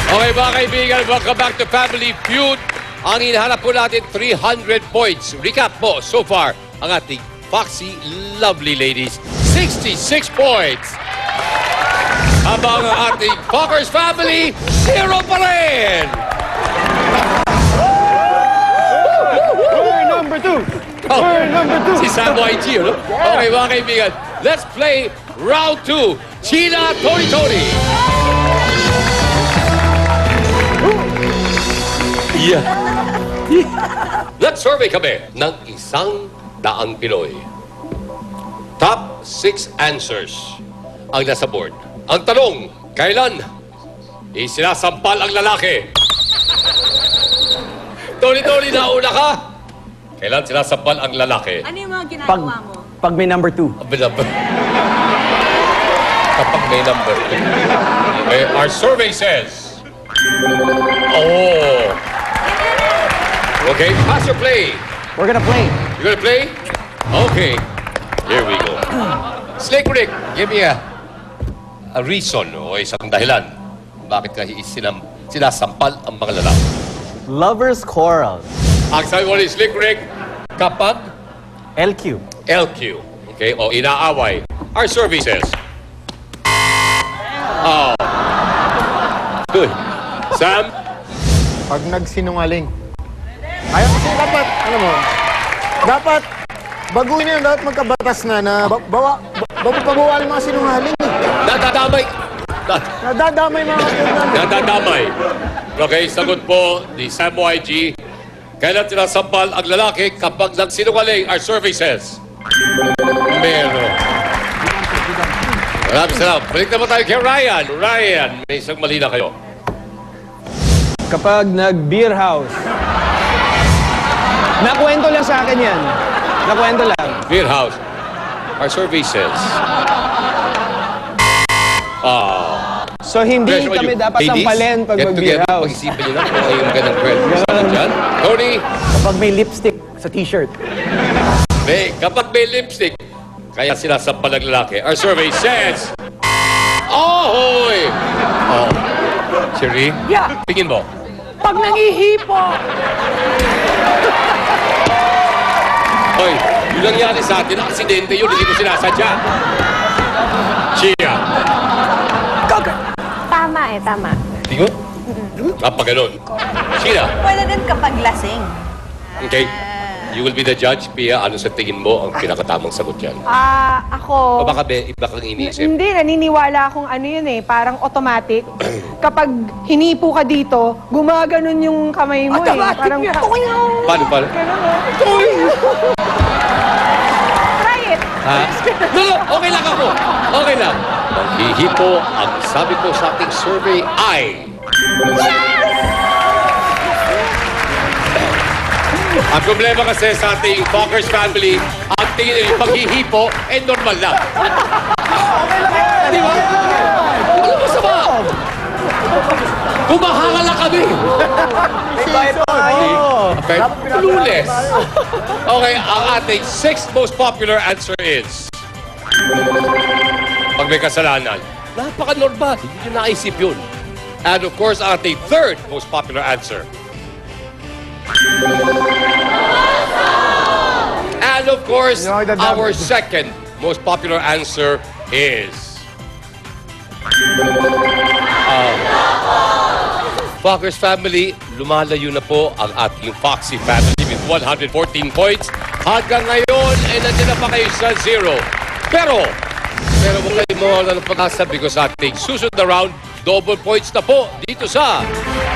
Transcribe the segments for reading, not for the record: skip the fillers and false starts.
Okay mga kaibigan, welcome back to Family Feud. Ang hinahanap po natin, 300 points. Recap po, so far, ang ating Foxy Lovely Ladies, 66 points. Habang ang ating Fockers Family, 0 pa rin. We're number 2. Oh, We're number 2. si Sam YG, no? Okay mga kaibigan, let's play round 2. China Tony. Yeah. Nag-survey kami ng 100 Pinoy. Top 6 answers ang nasa board. Ang tanong, kailan isinasampal ang lalaki? Tony, nauna ka? Kailan sinasampal ang lalaki? Ano yung mga ginagawa mo? Pag may number 2. Kapag may number. Okay, our survey says... Oh. Okay, pass or play? We're gonna play. You gonna play? Okay. Here we go. Snake Rick, give me a reason o isang dahilan. Bakit ka sinasampal ang mga lalaki? Lovers quarrel. Ang sabi mo ni Slick Rick, kapag LQ. LQ, okay, o inaaway, our survey says... Oh. Good. Sam? Pag nagsinungaling. Ayaw kasi dapat, alam mo, dapat baguhin yan, dapat magkabatas na pabawal mga sinungaling. Nadadamay. Nadadamay mga sinungaling. Nadadamay. Okay, sagot po ni Sam YG. Kailan sinasampal ang lalaki kapag nagsinungaling? Our survey says... Meron. Maraming salamat. Balik naman tayo kay Ryan. Ryan, may isang mali na kayo. Kapag nag-beer house. Nakwento lang sa akin yan. Nakwento lang. Beer house. Our survey says... So hindi kami dapat sampalin pag mag-beer house. Pag-isipan nyo lang kung ano yung magandang kwento. Sagot dyan. Tony, Kapag may lipstick sa t-shirt. kapag may lipstick, kaya sinasampal ang lalaki. Our survey says... Ahoy! Oh. Sherry? Yeah. Tingin mo. Pag nangihipo! Hoy, yun nangyari sa atin. Aksidente yun. Hindi ko sinasadya. Chia. Tama. Tingin mo? Kapag ganun. Chia. Pwede din kapag lasing. Okay. You will be the judge, Pia. Ano sa tingin mo ang pinakatamang sagot yan? O Ako, baka iba kang iniisip? hindi, naniniwala akong ano yun eh, parang automatic. Kapag hinipo ka dito, gumaganon yung kamay mo eh. Parang, Paano? try it. Ha? No, okay lang ako. Okay lang. Paghihipo, ang sabi ko sa ating survey ay... Ang problema kasi sa ating Fockers family, ang tingin nila paghihipo, normal lang. Di ba? Ano masama? Kumahanga lang kami. Okay, Lunes. Okay, ang ating 6th most popular answer is... Pag may kasalanan, napaka-normal. Hindi nyo naisip yun. And of course, ang ating 3rd most popular answer. And of course, our 2nd most popular answer is... Fockers family, lumalayo na po ang ating Foxy family with 114 points. Hanggang ngayon, nandiyan na pa kayo sa 0. Pero kung kayo mawala ng pag-asa because sa ating susunod na round, double points na po dito sa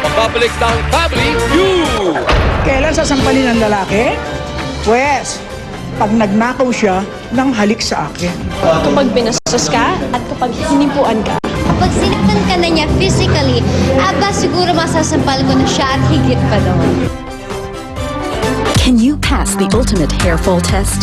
pagbabalik ng Family Feud. Kailan sasampalin ng lalaki? Pwes, pag nagnakaw siya ng halik sa akin. Kapag binastos ka at kapag hinipuan ka. Pag sinaktan ka na niya physically, siguro masasampal ko na siya at higit pa doon. Can you pass the ultimate hair fall test?